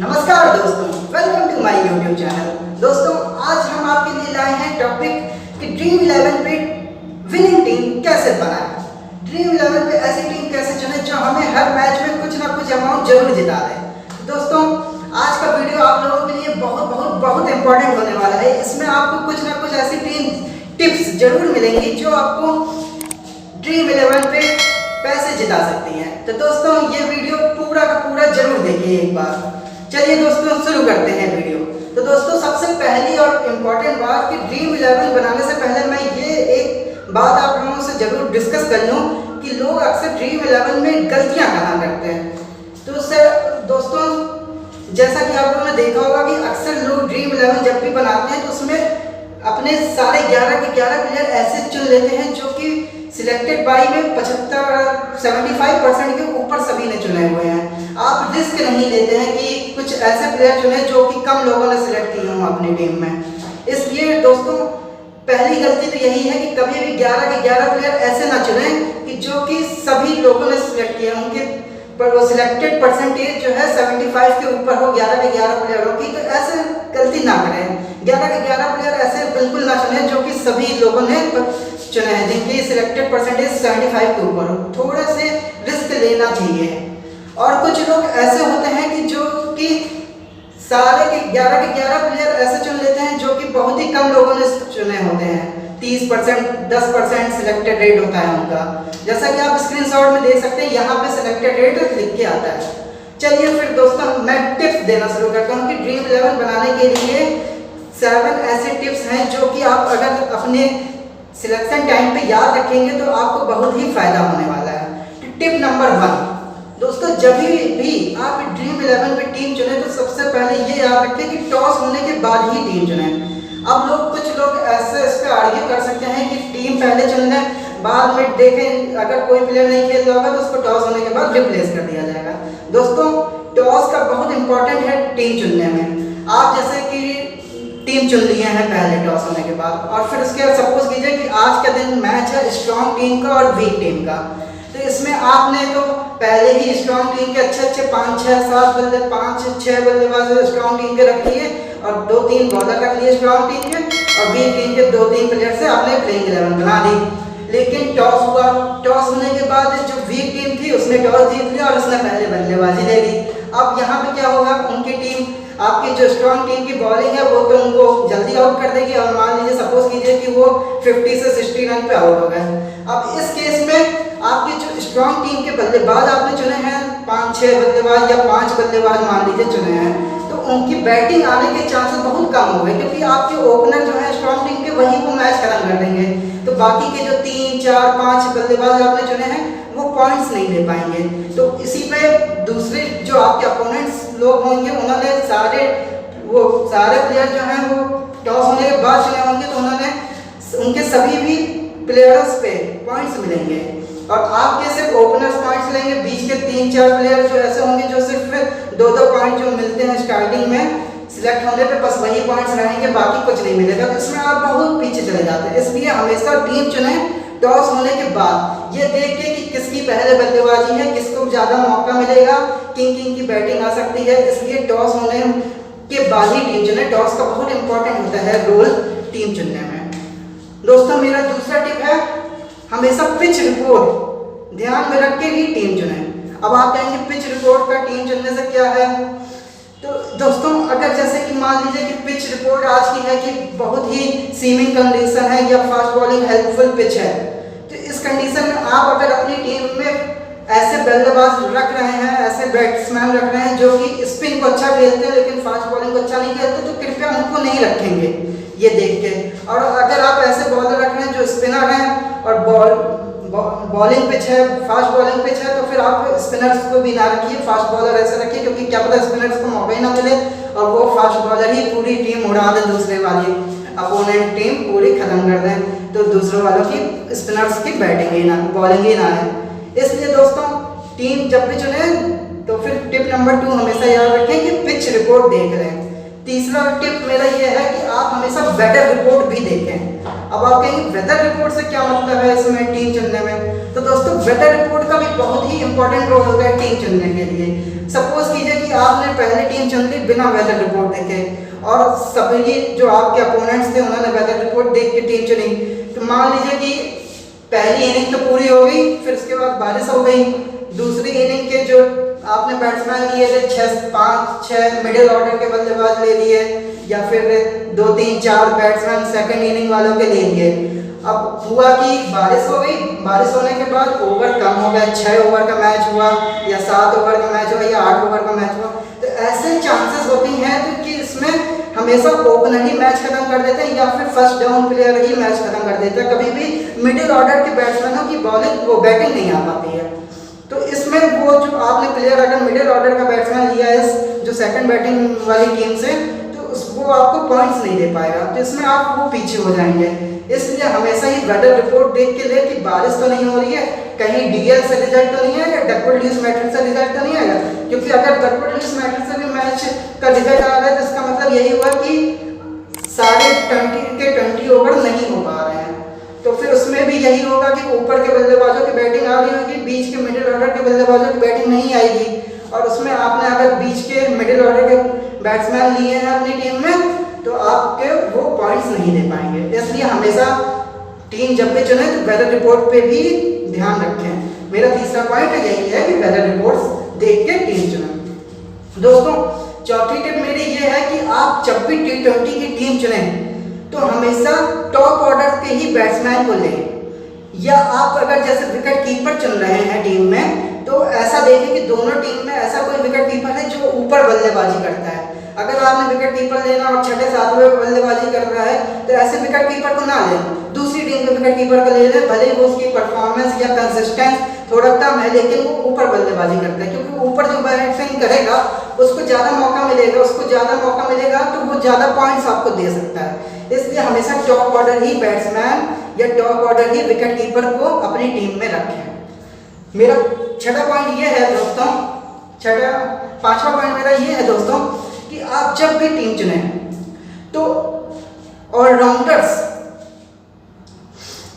नमस्कार दोस्तों, welcome to my YouTube channel. दोस्तों, आज हम आपके लिए लाए हैं टॉपिक कि ड्रीम 11 पे विनिंग टीम कैसे बनाएं। ड्रीम 11 पे ऐसी टीम कैसे चुने जो हमें हर मैच में कुछ ना कुछ अमाउंट जरूर जिता दे। दोस्तों, आज का वीडियो आप लोगों के लिए बहुत इंपॉर्टेंट होने वाला है। इसमें आपको कुछ ना कुछ ऐसी टीम टिप्स जरूर मिलेंगी जो आपको ड्रीम 11 पे पैसे जिता सकती हैं। तो दोस्तों, ये वीडियो पूरा का पूरा जरूर देखिए एक बार। चलिए दोस्तों, शुरू करते हैं वीडियो। तो दोस्तों, सबसे पहली और इम्पोर्टेंट बात कि ड्रीम 11 बनाने से पहले मैं ये एक बात आप लोगों से जरूर डिस्कस कर लूँ कि लोग अक्सर ड्रीम 11 में गलतियाँ कहाँ करते हैं। तो उससे दोस्तों, जैसा कि आप लोगों ने देखा होगा कि अक्सर लोग ड्रीम 11 जब भी बनाते हैं तो उसमें अपने सारे 11 के 11 प्लेयर ऐसे चुन लेते हैं जो कि सिलेक्टेड बाई में 75% के ऊपर सभी ने चुने हुए हैं। आप रिस्क नहीं लेते हैं कि कुछ ऐसे प्लेयर चुने जो कि कम लोगों ने सिलेक्ट किए हों अपनी टीम में। इसलिए दोस्तों, पहली गलती तो यही है कि कभी भी 11 के 11 प्लेयर ऐसे ना चुने कि जो कि सभी लोगों ने सिलेक्ट किए होंगे, पर वो सिलेक्टेड परसेंटेज जो है 75 के ऊपर हो 11 के 11 प्लेयरों की। तो ऐसे गलती ना करें। 11 के 11 प्लेयर ऐसे बिल्कुल ना चुने जो कि सभी लोगों ने चुने हैं जिनकी सिलेक्टेड परसेंटेज 75 के ऊपर हो। थोड़े से रिस्क लेना चाहिए। और कुछ लोग ऐसे होते हैं कि जो कि सारे के 11 प्लेयर ऐसे चुन लेते हैं जो कि बहुत ही कम लोगों ने चुने होते हैं। 30%, 10% सिलेक्टेड रेट होता है उनका। जैसा कि आप स्क्रीनशॉट में देख सकते हैं, यहाँ पे सिलेक्टेड रेट लिख के आता है। चलिए फिर दोस्तों, मैं टिप्स देना शुरू करता हूँ कि ड्रीम 11 बनाने के लिए 7 ऐसे टिप्स हैं जो कि आप अगर अपने सिलेक्शन टाइम पे याद रखेंगे तो आपको बहुत ही फायदा होने वाला है। टिप नंबर 1 दोस्तों, जब भी आप ड्रीम 11 में टीम चुने तो सबसे पहले ये याद रखें कि टॉस होने के बाद ही टीम चुने। अब कुछ लोग ऐसे इस पर आर्ग्यू कर सकते हैं कि टीम पहले चुन लें, बाद में देखें अगर कोई प्लेयर नहीं खेल रहा होगा तो उसको टॉस होने के बाद रिप्लेस कर दिया जाएगा। दोस्तों, टॉस का बहुत इंपॉर्टेंट है टीम चुनने में। आप जैसे कि टीम चुन लिए हैं पहले टॉस होने के बाद, और फिर उसके बाद सपोज कीजिए कि आज का दिन मैच है स्ट्रॉन्ग टीम का और वीक टीम का। तो इसमें आपने तो पहले ही स्ट्रॉन्ग टीम के अच्छे 5, 6, 7 बल्ले 5, 6 बल्लेबाज स्ट्रॉन्ग टीम के रख लिए और 2-3 बॉलर रख लिए स्ट्रॉन्ग टीम के, और वीक टीम के 2-3 प्लेयर से आपने प्लेइंग 11 बना दी। लेकिन टॉस हुआ, टॉस होने के बाद जो वीक टीम थी उसने टॉस जीत लिया और उसने पहले बल्लेबाजी ले ली। अब यहाँ पे क्या होगा, उनकी टीम आपकी जो स्ट्रॉन्ग टीम की बॉलिंग है वो तो उनको जल्दी आउट कर देगी, और मान लीजिए सपोज कीजिए कि वो 50 से 60 रन पे आउट हो गए। अब इस केस में आपकी जो स्ट्रॉन्ग टीम के बल्लेबाज आपने चुने हैं 5-6 बल्लेबाज या 5 बल्लेबाज मान लीजिए चुने हैं, तो उनकी बैटिंग आने के चांसेस बहुत कम हो गए, क्योंकि आपके ओपनर जो है स्ट्रॉन्ग टीम के वही वो मैच खत्म कर देंगे। तो बाकी के जो 3, 4, 5 बल्लेबाज आपने चुने हैं वो पॉइंट्स नहीं ले पाएंगे। तो इसी पे दूसरे जो आपके अपोनेंट्स लोग होंगे उन्होंने सारे प्लेयर जो हैं वो टॉस होने के बाद चुने होंगे, तो उन्होंने उनके सभी भी प्लेयर्स पे पॉइंट्स मिलेंगे और आपके सिर्फ ओपनर्स पॉइंट्स लेंगे। बीच के 3-4 प्लेयर जो ऐसे होंगे जो सिर्फ 2-2 पॉइंट जो मिलते हैं स्टार्टिंग में सिलेक्ट होने पे, बस वही पॉइंट्स रहेंगे, बाकी कुछ नहीं मिलेगा। तो इसमें आप बहुत पीछे चले जाते हैं। इसलिए हमेशा टीम चुने टॉस होने के बाद, ये देख के कि किसकी पहले बल्लेबाजी है, किसको ज़्यादा मौका मिलेगा, किन की बैटिंग आ सकती है। इसलिए टॉस होने के बाद ही टीम चुने। टॉस का बहुत इंपॉर्टेंट होता है रोल टीम चुनने में। दोस्तों, मेरा दूसरा टिप है हमेशा पिच रिपोर्ट ध्यान में रख के ही टीम चुने। अब आप कहेंगे पिच रिपोर्ट का टीम चुनने से क्या है, तो दोस्तों अगर जैसे कि मान लीजिए कि पिच रिपोर्ट आज की है कि बहुत ही सीमिंग कंडीशन है या फास्ट बॉलिंग हेल्पफुल पिच है, तो इस कंडीशन में आप अगर अपनी टीम में ऐसे बल्लेबाज रख रहे हैं, ऐसे बैट्समैन रख रहे हैं जो कि स्पिन को अच्छा खेलते हैं लेकिन फास्ट बॉलिंग को अच्छा नहीं खेलते, तो कृपया उनको नहीं रखेंगे ये देख के। और अगर आप ऐसे बॉलर रख रहे हैं जो स्पिनर हैं और बॉलिंग पिच है, फास्ट बॉलिंग पिच है, तो फिर आप स्पिनर्स को भी ना रखिए, फास्ट बॉलर ऐसे रखिए, क्योंकि क्या पता स्पिनर्स को मौका ही ना मिले और वो फास्ट बॉलर ही पूरी टीम उड़ा दें, दूसरे वाली अपोनेंट टीम पूरी खत्म कर दें, तो दूसरों वालों की स्पिनर्स की बैटिंग ही ना, बॉलिंग ही ना है। इसलिए दोस्तों, टीम जब भी चुने तो फिर टिप नंबर 2 हमेशा याद रखें कि पिच रिपोर्ट देख लें। तीसरा टिप मेरा ये है कि आप हमेशा वेदर रिपोर्ट भी देखें। अब आप कहेंगे वेदर रिपोर्ट से क्या मतलब है इसमें टीम चुनने में, तो दोस्तों वेदर रिपोर्ट का भी बहुत ही इंपॉर्टेंट रोल होता है टीम चुनने के लिए। सपोज कीजिए कि आपने पहले टीम चुन ली बिना वेदर रिपोर्ट देखे, और सभी जो आपके अपोनेंट्स थे उन्होंने वेदर रिपोर्ट देख के टीम चुनी। तो मान लीजिए कि पहली इनिंग तो पूरी हो गई, फिर उसके बाद बारिश हो गई। दूसरी इनिंग के जो आपने बैट्समैन लिए थे 5-6 मिडिल ऑर्डर के बल्लेबाज ले लिए, या फिर 2-3-4 बैट्समैन सेकंड इनिंग वालों के ले लिए। अब हुआ कि बारिश हो गई, बारिश होने के बाद ओवर कम हो गया, 6 ओवर का मैच हुआ या 7 ओवर का मैच हुआ या 8 ओवर का मैच हुआ। तो ऐसे चांसेस होती हैं तो कि इसमें हमेशा ओपनर ही मैच खत्म कर देते हैं या फिर फर्स्ट डाउन प्लेयर ही मैच खत्म कर देता है। कभी भी मिडिल ऑर्डर के बैट्समैनों की बॉलिंग वो बैटिंग नहीं आ पाती है। तो इसमें वो जो आपने प्लेयर अगर मिडिल ऑर्डर का बैट्समैन लिया है जो सेकंड बैटिंग वाली टीम से, तो वो आपको पॉइंट्स नहीं दे पाएगा, तो इसमें आप वो पीछे हो जाएंगे। इसलिए हमेशा ही वेदर रिपोर्ट देख के ले कि बारिश तो नहीं हो रही है, कहीं डीएल से रिजल्ट तो नहीं है या डकवर्थ ल्यूइस मैट्रिक्स से रिजल्ट तो नहीं आएगा। क्योंकि अगर डकवर्थ ल्यूइस मैट्रिक्स से भी मैच का रिजल्ट आ रहा है तो इसका मतलब यही हुआ कि सारे 20 के 20 ओवर नहीं हो पा रहे हैं। तो फिर उसमें भी यही होगा कि ऊपर के बल्लेबाजों की बैटिंग आ रही होगी, बीच के मिडिल ऑर्डर के बल्लेबाजों की बैटिंग नहीं आएगी, और उसमें आपने अगर बीच के मिडिल ऑर्डर के बैट्समैन लिए हैं अपनी टीम में तो आपके वो पॉइंट्स नहीं दे पाएंगे। इसलिए हमेशा टीम जब भी चुने तो वेदर रिपोर्ट पे भी ध्यान रखें। मेरा तीसरा पॉइंट यही है कि वेदर रिपोर्ट्स देख के टीम चुनें। दोस्तों चौथी टिप मेरी ये है कि आप जब भी T20 की टीम चुनें तो हमेशा टॉप ऑर्डर के ही बैट्समैन को लें, या आप अगर जैसे विकेट कीपर चुन रहे हैं टीम में तो ऐसा देखें कि दोनों टीम में ऐसा कोई विकेट कीपर है जो ऊपर बल्लेबाजी करता है। अगर आपने विकेट कीपर लेना और 6-7वें बल्लेबाजी कर रहा है तो ऐसे विकेट कीपर को ना लें, दूसरी टीम के विकेट कीपर को ले लें, भले ही वो उसकी परफॉर्मेंस या कंसिस्टेंस थोड़ा कम है लेकिन वो ऊपर बल्लेबाजी करता है, क्योंकि ऊपर जो बैटिंग करेगा उसको ज़्यादा मौका मिलेगा, तो वो ज़्यादा पॉइंट्स आपको दे सकता है। इसलिए हमेशा टॉप ऑर्डर ही बैट्समैन या टॉप ऑर्डर ही विकेट कीपर को अपनी टीम में रखें। मेरा छठा पॉइंट ये है दोस्तों, पांचवा पॉइंट मेरा ये है दोस्तों कि आप जब भी टीम चुने तो ऑलराउंडर्स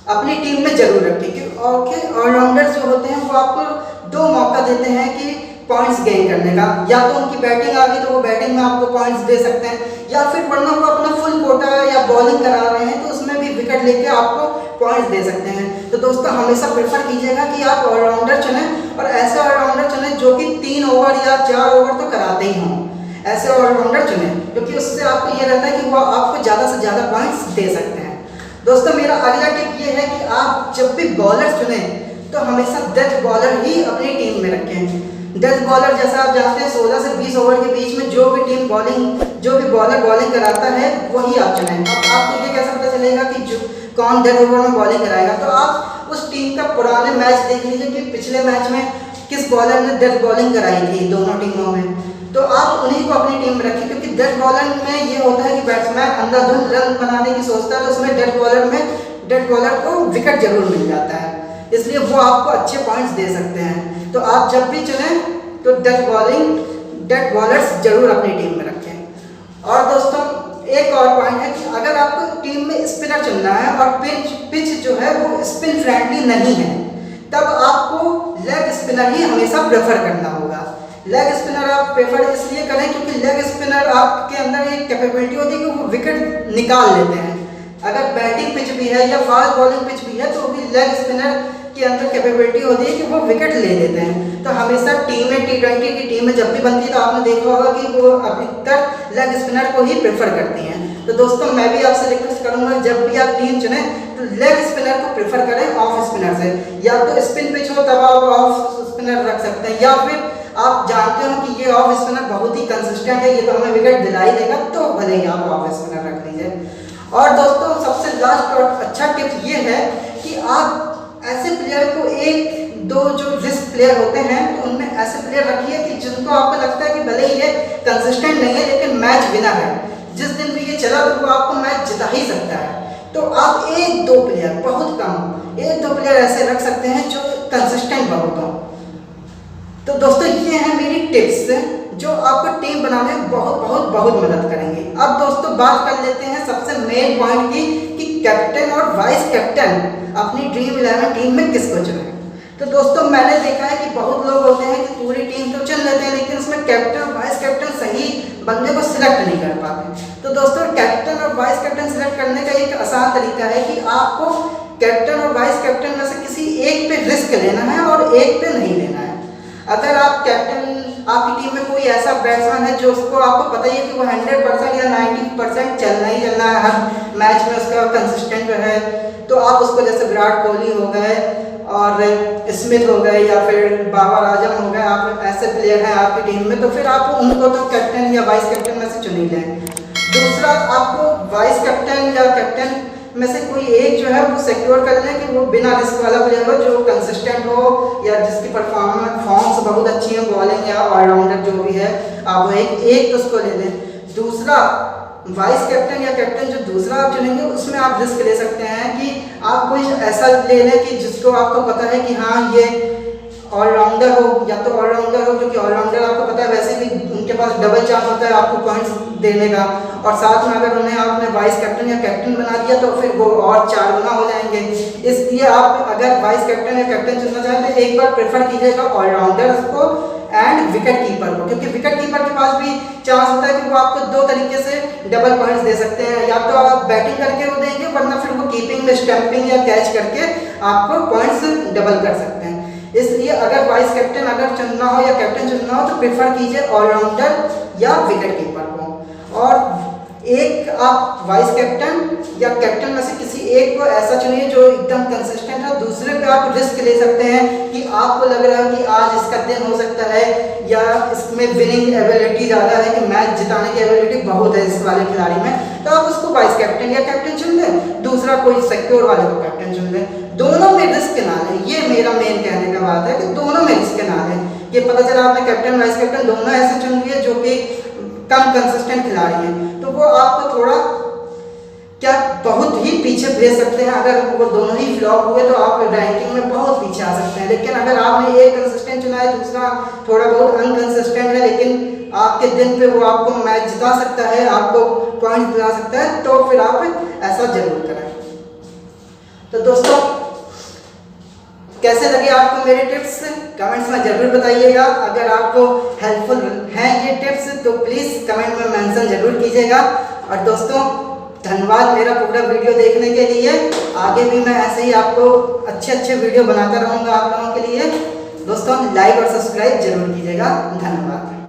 अपनी टीम में जरूर रखें, क्योंकि ऑलराउंडर्स जो होते हैं वो आपको 2 मौका देते हैं कि पॉइंट्स गेन करने का। या तो उनकी बैटिंग आ गई तो वो बैटिंग में आपको पॉइंट्स दे सकते हैं, या फिर वरना वो अपना फुल कोटा या बॉलिंग करा रहे हैं तो उसमें भी विकेट लेके आपको पॉइंट्स दे सकते हैं। तो दोस्तों हमेशा प्रेफर कीजिएगा कि आप ऑलराउंडर चुनें, और ऐसे ऑलराउंडर चुनें जो कि 3 ओवर या 4 ओवर तो कराते ही हों। ऐसे ऑलराउंडर चुनें क्योंकि उससे आपको ये रहता है कि वो आपको ज़्यादा से ज़्यादा पॉइंट्स दे सकते हैं। दोस्तों मेरा अगला टिप ये है कि आप जब भी बॉलर चुनें तो हमेशा डेथ बॉलर ही अपनी टीम में रखें। डेथ बॉलर जैसा आप जानते हैं 16 से 20 ओवर के बीच में जो भी बॉलर बॉलिंग कराता है वही आप चुनें। अब आपको ये कैसे पता चलेगा कि कौन डेथ ओवर में बॉलिंग कराएगा, तो आप उस टीम का पुराने मैच देख लीजिए कि पिछले मैच में किस बॉलर ने डेथ बॉलिंग कराई थी दोनों टीमों में, तो आप उन्हीं को अपनी टीम में रखें। क्योंकि डेथ बॉलर में ये होता है कि बैट्समैन अंधाधुंध रन बनाने की सोचता है, तो उसमें डेथ बॉलर को विकेट जरूर मिल जाता है, इसलिए वो आपको अच्छे पॉइंट्स दे सकते हैं। तो आप जब भी चुनें तो डेथ बॉलर्स जरूर अपनी टीम में रखें। और दोस्तों एक और पॉइंट है कि अगर आपको टीम में स्पिनर चुनना है और पिच जो है वो स्पिन फ्रेंडली नहीं है, तब आपको लेग स्पिनर ही हमेशा प्रेफर करना होगा। लेग स्पिनर आप प्रेफर इसलिए करें क्योंकि लेग स्पिनर आपके अंदर एक कैपेबिलिटी होती है कि वो विकेट निकाल लेते हैं। अगर बैटिंग पिच भी है या फास्ट बॉलिंग पिच भी है तो भी लेग स्पिनर के अंदर कैपेबिलिटी होती है कि वो विकेट ले लेते हैं। तो हमेशा टीमें T20 की टीमें जब भी बनती है तो आपने देखा होगा कि वो अधिकतर लेग स्पिनर को ही प्रेफर करती हैं। तो दोस्तों मैं भी आपसे रिक्वेस्ट करूंगा जब भी आप टीम चुनें तो लेग स्पिनर को प्रेफर करें ऑफ स्पिनर से। या तो स्पिन पिच हो तब आप ऑफ स्पिनर रख सकते हैं, या फिर आप जानते हो कि ये ऑफ स्पिनर बहुत ही कंसिस्टेंट है, ये तो हमें विकेट दिला ही देगा, तो भले ही आप ऑफ स्पिनर रख लीजिए। और दोस्तों सबसे लास्ट और अच्छा टिप ये है कि आप ऐसे प्लेयर को 1-2 जो रिस्क प्लेयर होते हैं तो उनमें ऐसे प्लेयर रखिए कि जिनको आपको लगता है कि भले ही ये कंसिस्टेंट नहीं है लेकिन मैच विनर है, जिस दिन भी ये चला तो वो आपको मैच जिता ही सकता है। तो आप 1-2 प्लेयर, बहुत कम 1-2 प्लेयर ऐसे रख सकते हैं जो कंसिस्टेंट बहुत हो। तो दोस्तों ये हैं मेरी टिप्स जो आपको टीम बनाने में बहुत मदद करेंगे। अब दोस्तों बात कर लेते हैं सबसे मेन पॉइंट की कि कैप्टन और वाइस कैप्टन अपनी ड्रीम 11 टीम में किसको चुने। तो दोस्तों मैंने देखा है कि बहुत लोग होते हैं कि पूरी टीम तो चुन लेते हैं लेकिन उसमें कैप्टन वाइस कैप्टन सेलेक्ट नहीं कर पाते। तो दोस्तों कैप्टन और वाइस कैप्टन सेलेक्ट करने का एक आसान तरीका है कि आपको कैप्टन और वाइस कैप्टन में से किसी एक पे रिस्क लेना है और एक पे नहीं लेना है। अगर आप कैप्टन, आपकी टीम में कोई ऐसा बैट्समैन है जो उसको आपको पता ही है कि वो 100% या 90% चलना ही चलना है, हर मैच में उसका कंसिस्टेंट है, तो आप उसको, जैसे विराट कोहली हो गए और स्मिथ हो गए या फिर बाबर आजम हो गए, आप ऐसे प्लेयर हैं आपकी टीम में, तो फिर आप उनको तो कैप्टन या वाइस कैप्टन में से चुन ही लें। दूसरा, आपको वाइस कैप्टन या कैप्टन में से कोई एक जो है वो सिक्योर कर लें कि वो बिना रिस्क वाला प्लेयर हो, जो कंसिस्टेंट हो या जिसकी फॉर्म्स बहुत अच्छी हो, बॉलिंग या ऑलराउंडर जो भी है, आप वो एक तो उसको ले लें। दूसरा, वाइस कैप्टन या कैप्टन जो दूसरा आप चुनेंगे उसमें आप रिस्क ले सकते हैं कि आप कोई ऐसा ले लें कि जिसको आपको पता है कि हाँ ये ऑलराउंडर हो, या तो ऑलराउंडर हो, क्योंकि ऑलराउंडर आपको पता है वैसे भी उनके पास डबल चांस होता है आपको पॉइंट्स देने का, और साथ में अगर उन्हें आपने वाइस कैप्टन या कैप्टन बना दिया तो फिर वो और 4 गुना हो जाएंगे। इसलिए आप अगर वाइस कैप्टन या कैप्टन चुनना चाहें तो एक बार प्रेफर कीजिएगा ऑलराउंडर को एंड विकेट कीपर को, क्योंकि विकेट कीपर के पास भी चांस होता है कि वो आपको 2 तरीके से डबल पॉइंट्स दे सकते हैं, या तो आप बैटिंग करके वो देंगे, वरना फिर वो कीपिंग में स्टंपिंग या कैच करके आपको पॉइंट्स डबल कर सकते हैं। इसलिए अगर वाइस कैप्टन अगर चुनना हो या कैप्टन चुनना हो तो प्रेफर कीजिए ऑलराउंडर या विकेट कीपर को। और एक आप वाइस कैप्टन या कैप्टन में से किसी एक को ऐसा चुनिए जो एकदम कंसिस्टेंट है। दूसरे पे आप रिस्क ले सकते हैं कि आपको लग रहा है कि आज इसका दिन हो सकता है या इसमें विनिंग एबिलिटी ज़्यादा है, कि मैच जिताने की एबिलिटी बहुत है इस वाले खिलाड़ी में, तो आप उसको वाइस कैप्टन या कैप्टन चुन लें, दूसरा कोई सिक्योर वाले को कैप्टन चुन लें। दोनों में रिस्क ना लें, ये मेरा मेन कहने का बात है कि दोनों में रिस्क ना लें। ये पता चला आपने कैप्टन वाइस कैप्टन दोनों ऐसे चुन लिए जो कि कम कंसिस्टेंट खिलाड़ी हैं, तो वो आपको थोड़ा क्या बहुत ही पीछे भेज सकते हैं। अगर वो दोनों ही फ्लॉप हुए तो आप रैंकिंग में बहुत पीछे आ सकते हैं। लेकिन अगर आपने एक कंसिस्टेंट चुना है, दूसरा थोड़ा बहुत अनकंसिस्टेंट है, लेकिन आपके दिन पे वो आपको मैच जिता सकता है, आपको पॉइंट दिला सकता है, तो फिर आप ऐसा जरूर करें। तो दोस्तों कैसे लगे आपको मेरे टिप्स, कमेंट्स में जरूर बताइएगा। अगर आपको हेल्पफुल हैं ये टिप्स तो प्लीज़ कमेंट में मेंशन जरूर कीजिएगा। और दोस्तों धन्यवाद मेरा पूरा वीडियो देखने के लिए। आगे भी मैं ऐसे ही आपको अच्छे वीडियो बनाता रहूँगा आप लोगों के लिए। दोस्तों लाइक और सब्सक्राइब जरूर कीजिएगा। धन्यवाद।